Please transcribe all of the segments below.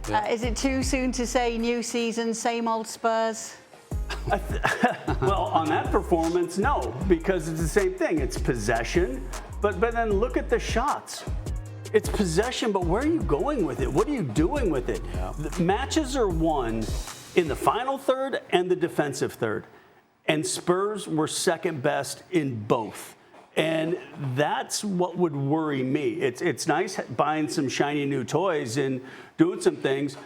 Yeah. Is it too soon to say new season, same old Spurs? Well, on that performance, no, because it's the same thing. It's possession, but then look at the shots. It's possession, but where are you going with it? What are you doing with it? Yeah. The matches are won in the final third and the defensive third, and Spurs were second best in both. And that's what would worry me. It's nice buying some shiny new toys and doing some things,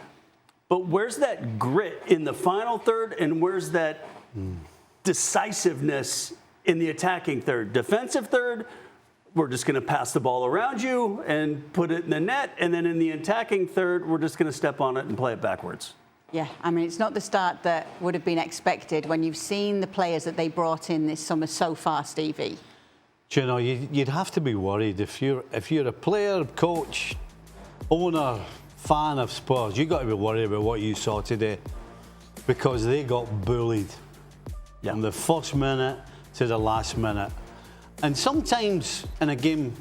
but where's that grit in the final third, and where's that decisiveness in the attacking third? Defensive third, we're just going to pass the ball around you and put it in the net, and then in the attacking third, we're just going to step on it and play it backwards. Yeah, I mean, it's not the start that would have been expected when you've seen the players that they brought in this summer so far, Stevie. Do you know, you'd have to be worried if you're a player, coach, owner, fan of Spurs. You've got to be worried about what you saw today, because they got bullied from the first minute to the last minute. And sometimes in a game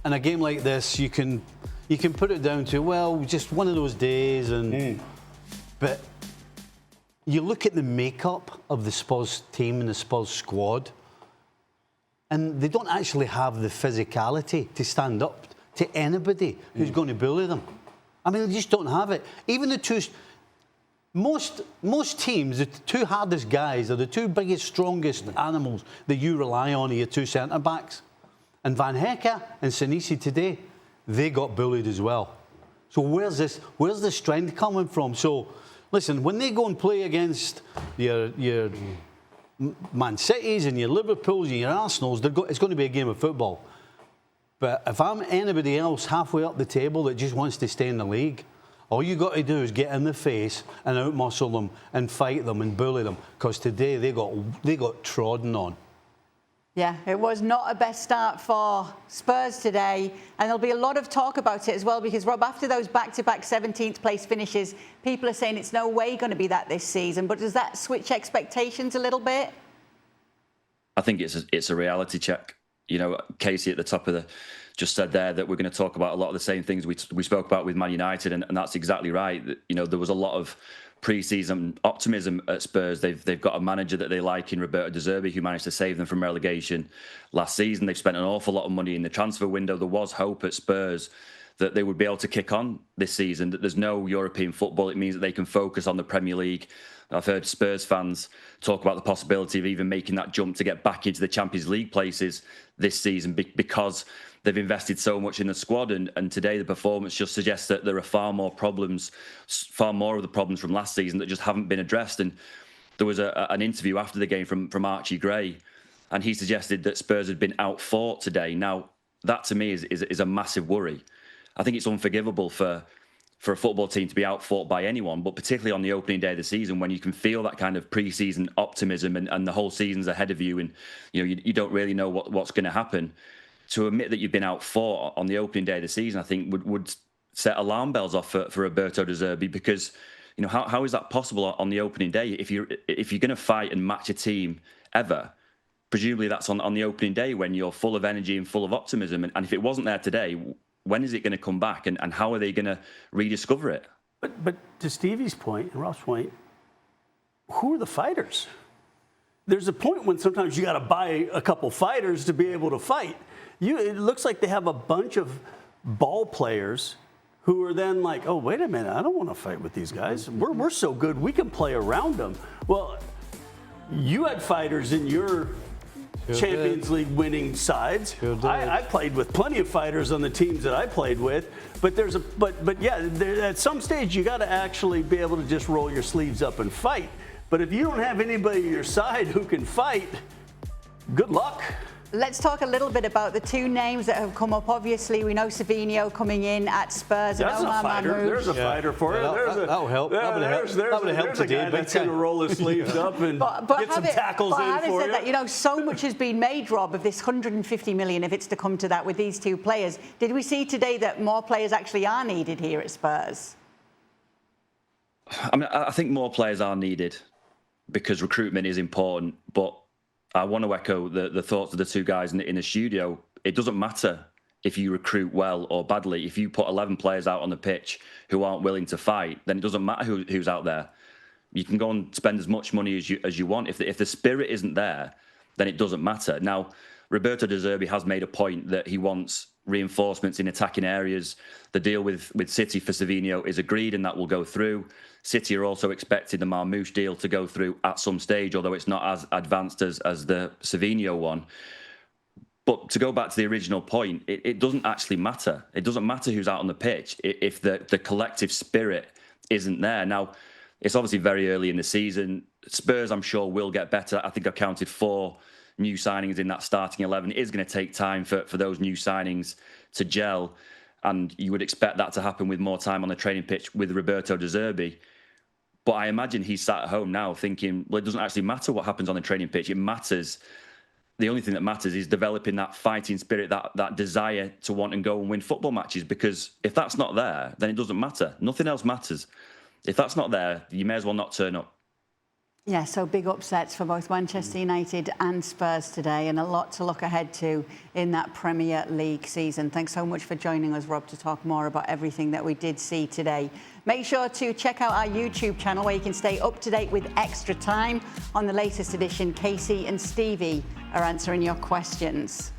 like this, you can put it down to, well, just one of those days. But you look at the makeup of the Spurs team and the Spurs squad, and they don't actually have the physicality to stand up to anybody who's going to bully them. I mean, they just don't have it. Even the two, most teams, the two hardest guys are the two biggest, strongest animals that you rely on are your two centre-backs. And Van Hekke and Senesi today, they got bullied as well. So where's the strength coming from? So, listen, when they go and play against your Man Cities and your Liverpools and your Arsenals, it's going to be a game of football. But if I'm anybody else halfway up the table that just wants to stay in the league, all you got to do is get in the face and outmuscle them and fight them and bully them. Because today they got trodden on. Yeah, it was not a best start for Spurs today, and there'll be a lot of talk about it as well, because, Rob, after those back-to-back 17th place finishes, people are saying it's no way going to be that this season. But does that switch expectations a little bit? I think it's a reality check. You know, Casey at the top of the just said there that we're going to talk about a lot of the same things we spoke about with Man United, and that's exactly right. You know, there was a lot of pre-season optimism at Spurs. They've got a manager that they like in Roberto De Zerbi, who managed to save them from relegation last season. They've spent an awful lot of money in the transfer window. There was hope at Spurs that they would be able to kick on this season, that there's no European football. It means that they can focus on the Premier League. I've heard Spurs fans talk about the possibility of even making that jump to get back into the Champions League places this season because they've invested so much in the squad. And today the performance just suggests that there are far more of the problems from last season that just haven't been addressed. And there was an interview after the game from Archie Gray, and he suggested that Spurs had been outfought today. Now, that to me is a massive worry. I think it's unforgivable for a football team to be outfought by anyone, but particularly on the opening day of the season, when you can feel that kind of pre-season optimism and the whole season's ahead of you, and you don't really know what's going to happen. To admit that you've been outfought on the opening day of the season, I think would set alarm bells off for Roberto De Zerbi, because how is that possible on the opening day? If you're going to fight and match a team ever, presumably that's on the opening day when you're full of energy and full of optimism. And if it wasn't there today, when is it going to come back, and how are they going to rediscover it? But to Stevie's point and Rob's point, who are the fighters? There's a point when sometimes you got to buy a couple fighters to be able to fight. It looks like they have a bunch of ball players who are then like, oh, wait a minute, I don't want to fight with these guys. We're so good, we can play around them. Well, you had fighters in your Champions League winning sides. I played with plenty of fighters on the teams that I played with, but at some stage you got to actually be able to just roll your sleeves up and fight. But if you don't have anybody on your side who can fight, good luck. Let's talk a little bit about the two names that have come up. Obviously, we know Savinho coming in at Spurs. That's and a fighter. There's a fighter for it. That'll help. That would have helped today. There's a guy that's going to roll his sleeves up and get some tackles in for you. That, so much has been made, Rob, of this 150 million, if it's to come to that, with these two players. Did we see today that more players actually are needed here at Spurs? I mean, I think more players are needed because recruitment is important, but I want to echo the thoughts of the two guys in the studio. It doesn't matter if you recruit well or badly. If you put 11 players out on the pitch who aren't willing to fight, then it doesn't matter who's out there. You can go and spend as much money as you want. If the spirit isn't there, then it doesn't matter. Now, Roberto De Zerbi has made a point that he wants reinforcements in attacking areas. The deal with City for Savinho is agreed, and that will go through. City are also expecting the Marmoush deal to go through at some stage, although it's not as advanced as the Savinho one. But to go back to the original point, it doesn't actually matter. It doesn't matter who's out on the pitch if the collective spirit isn't there. Now, it's obviously very early in the season. Spurs, I'm sure, will get better. I think I've counted 4 new signings in that starting 11. It is going to take time for those new signings to gel, and you would expect that to happen with more time on the training pitch with Roberto De Zerbi. But I imagine he's sat at home now thinking, well, it doesn't actually matter what happens on the training pitch. It matters. The only thing that matters is developing that fighting spirit, that desire to want and go and win football matches, because if that's not there, then it doesn't matter. Nothing else matters. If that's not there, you may as well not turn up. Yeah, so big upsets for both Manchester United and Spurs today, and a lot to look ahead to in that Premier League season. Thanks so much for joining us, Rob, to talk more about everything that we did see today. Make sure to check out our YouTube channel where you can stay up to date with extra time on the latest edition. Casey and Stevie are answering your questions.